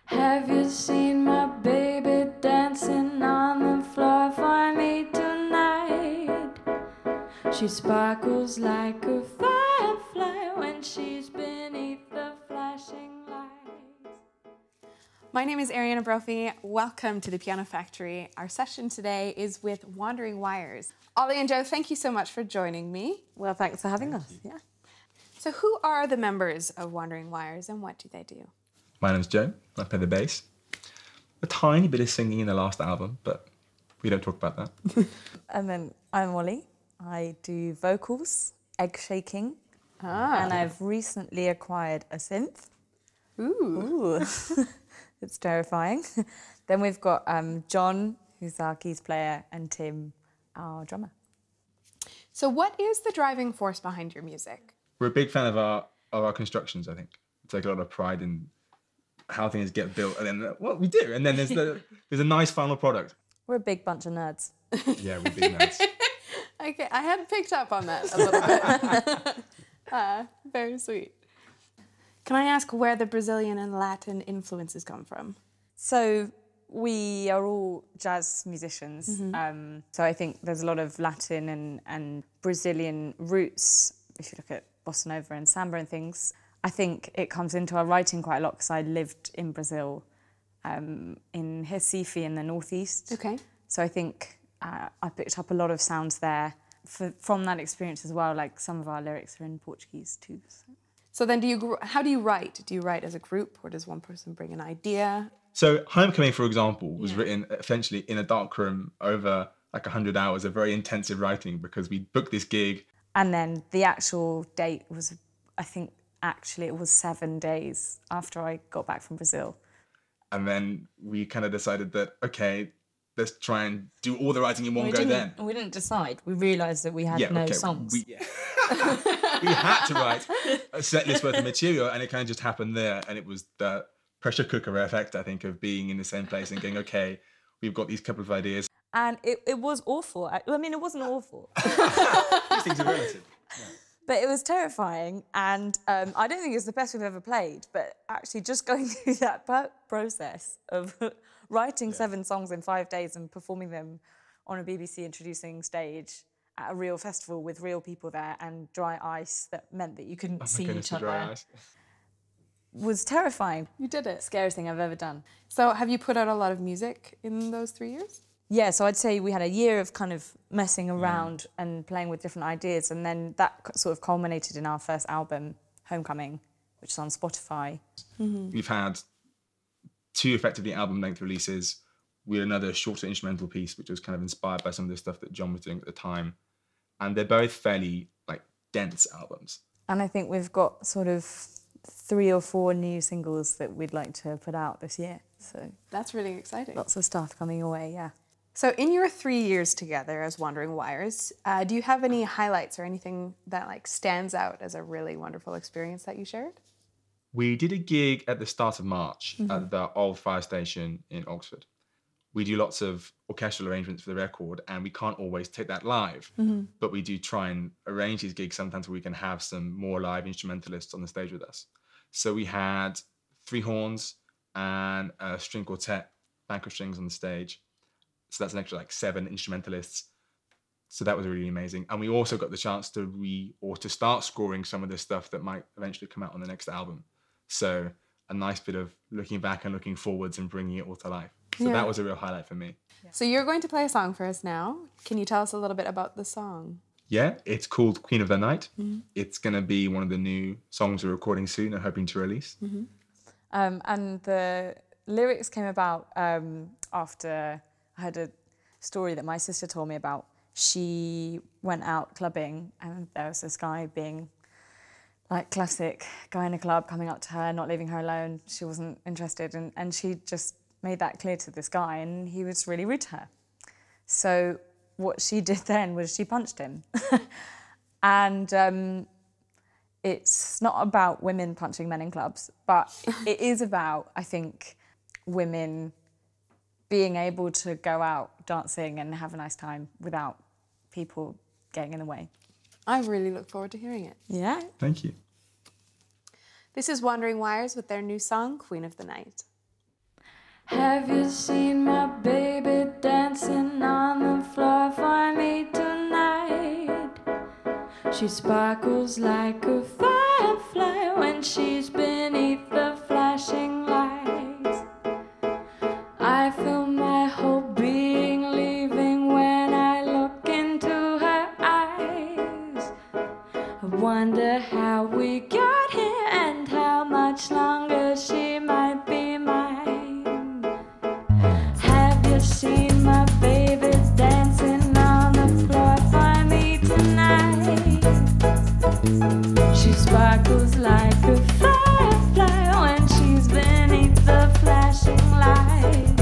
Have you seen my baby dancing on the floor for me tonight? She sparkles like a firefly when she's beneath the flashing lights. My name is Ariana Brophy. Welcome to the Piano Factory. Our session today is with Wandering Wires. Ollie and Joe, thank you so much for joining me. Well, thanks for having us. Yeah. So who are the members of Wandering Wires and what do they do? My name's Joe. I play the bass. A tiny bit of singing in the last album, but we don't talk about that. And then I'm Ollie. I do vocals, egg shaking, and I've recently acquired a synth. Ooh. It's terrifying. Then we've got John, who's our keys player, and Tim, our drummer. So what is the driving force behind your music? We're a big fan of our constructions, I think. We take a lot of pride in how things get built, and then what we do, and then there's a nice final product. We're a big bunch of nerds. Yeah, we're big nerds. Okay, I hadn't picked up on that a little bit. Very sweet. Can I ask where the Brazilian and Latin influences come from? So we are all jazz musicians. So I think there's a lot of Latin and Brazilian roots. If you look at bossa nova and samba and things, I think it comes into our writing quite a lot because I lived in Brazil, in Recife in the northeast. Okay. So I think I picked up a lot of sounds there from that experience as well. Like some of our lyrics are in Portuguese too. So then how do you write? Do you write as a group or does one person bring an idea? So Homecoming, for example, was written essentially in a dark room over like 100 hours of very intensive writing because we booked this gig. And then the actual date was, I think, actually it was 7 days after I got back from Brazil. And then we kind of decided that, okay, let's try and do all the writing in one go then. We didn't decide. We realised that we had no songs. We had to write a set list worth of material, and it kind of just happened there. And it was the pressure cooker effect, I think, of being in the same place and going, okay, we've got these couple of ideas. And it was awful. I mean, it wasn't awful. These things are relative. Yeah. But it was terrifying, and I don't think it's the best we've ever played, but actually just going through that process of writing 7 songs in 5 days and performing them on a BBC introducing stage at a real festival with real people there and dry ice that meant that you couldn't see each other was terrifying. You did it. Scariest thing I've ever done. So have you put out a lot of music in those 3 years? Yeah, so I'd say we had a year of kind of messing around and playing with different ideas, and then that sort of culminated in our first album, Homecoming, which is on Spotify. We've had 2 effectively album-length releases with another shorter instrumental piece, which was kind of inspired by some of the stuff that John was doing at the time. And they're both fairly, like, dense albums. And I think we've got sort of 3 or 4 new singles that we'd like to put out this year. So that's really exciting. Lots of stuff coming your way, yeah. So in your 3 years together as Wandering Wires, do you have any highlights or anything that like stands out as a really wonderful experience that you shared? We did a gig at the start of March at the old fire station in Oxford. We do lots of orchestral arrangements for the record, and we can't always take that live, but we do try and arrange these gigs sometimes where we can have some more live instrumentalists on the stage with us. So we had 3 horns and a string quartet, banjo strings on the stage. So that's an extra like 7 instrumentalists. So that was really amazing. And we also got the chance to start scoring some of the stuff that might eventually come out on the next album. So a nice bit of looking back and looking forwards and bringing it all to life. So that was a real highlight for me. So you're going to play a song for us now. Can you tell us a little bit about the song? Yeah, it's called Queen of the Night. It's going to be one of the new songs we're recording soon and hoping to release. And the lyrics came about after I had a story that my sister told me about. She went out clubbing and there was this guy being like classic guy in a club coming up to her, not leaving her alone. She wasn't interested and she just made that clear to this guy and he was really rude to her. So what she did then was she punched him. And it's not about women punching men in clubs, but it is about, I think, women being able to go out dancing and have a nice time without people getting in the way. I really look forward to hearing it. Yeah. Thank you. This is Wandering Wires with their new song, Queen of the Night. Have you seen my baby dancing on the floor for me tonight? She sparkles like a firefly when she's beneath the flashing lights. I feel my whole being leaving when I look into her eyes. I wonder how we got here and how much longer she might be mine. Have you seen my baby dancing on the floor for me tonight? She sparkles like a firefly when she's beneath the flashing lights.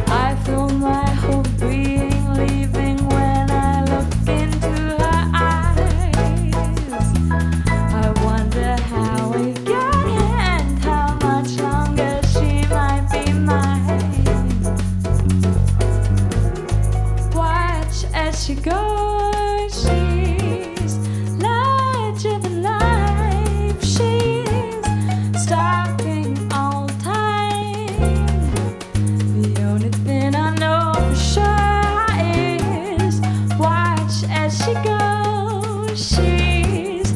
I feel my whole being leaving when I look into her eyes. I wonder how we got here and how much longer she might be mine. Watch as she goes, she's larger than life. She's stopping all time. The only thing I know for sure is watch as she goes. She's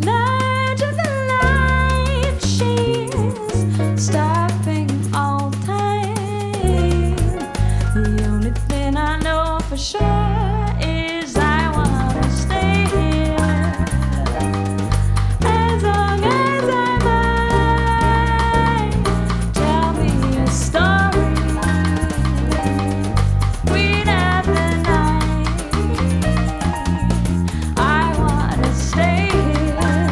larger than life. She's stopping all time. The only thing I know for sure is I wanna stay here as long as I might. Tell me a story, queen of the night. I wanna stay here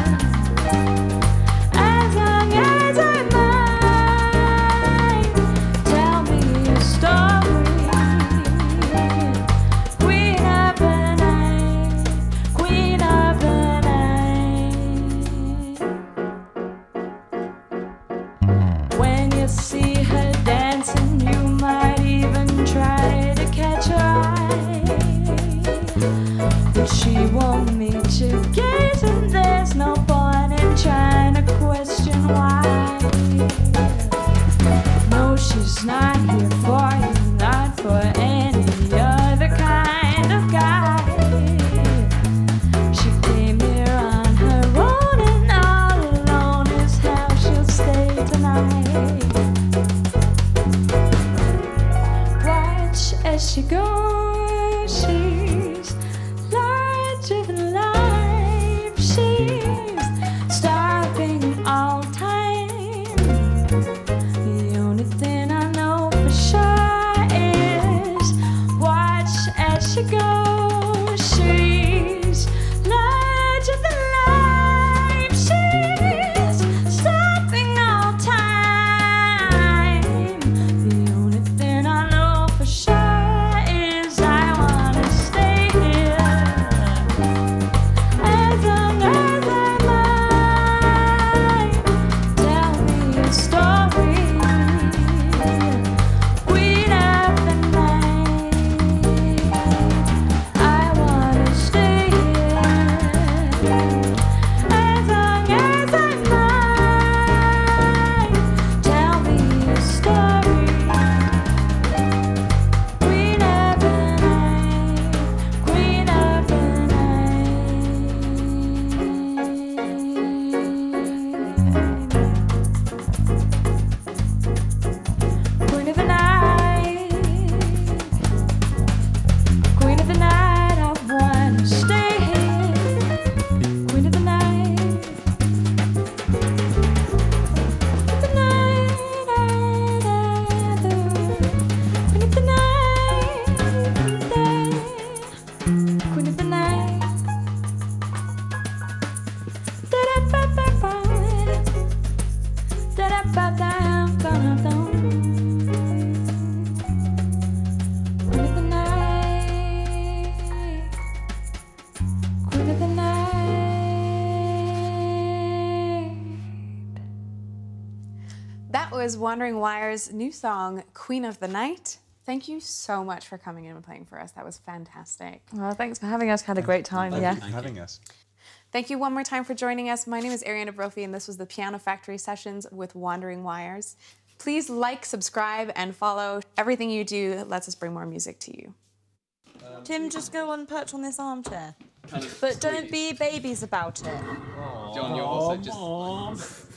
as long as I might. Tell me a story, queen of the night, queen of the night. When you see her dancing, you might even try to catch her eye. But she won't meet your gaze, and there's no point in trying to question why. No, she's not here for you, not for any other kind of guy. She came here on her own, and all alone is how she'll stay tonight. Watch as she goes, she's larger than life. She's stopping all time. The only thing I know for sure is watch as she goes. She's larger than life. She's stopping all time. The only thing I know for sure is I wanna stay here as long as I might. Tell me a story, queen of the night. I wanna stay here as long as I might. Tell me a story, queen of the night, queen of the night. Queen of the night, queen of the night, I wanna stay here. Queen of the night, the night, queen of the night, queen of the night. Da-da-ba-ba-ba, da-da-ba-dum-dum-dum. Queen of the night, queen of the night. That was Wandering Wire's new song, Queen of the Night. Thank you so much for coming in and playing for us. That was fantastic. Well, thanks for having us. Had a great time. Thank Yeah. you for having us. Thank you one more time for joining us. My name is Ariana Brophy, and this was the Piano Factory Sessions with Wandering Wires. Please like, subscribe, and follow. Everything you do lets us bring more music to you. Tim, just go and perch on this armchair. But don't be babies about it. John, you're also just...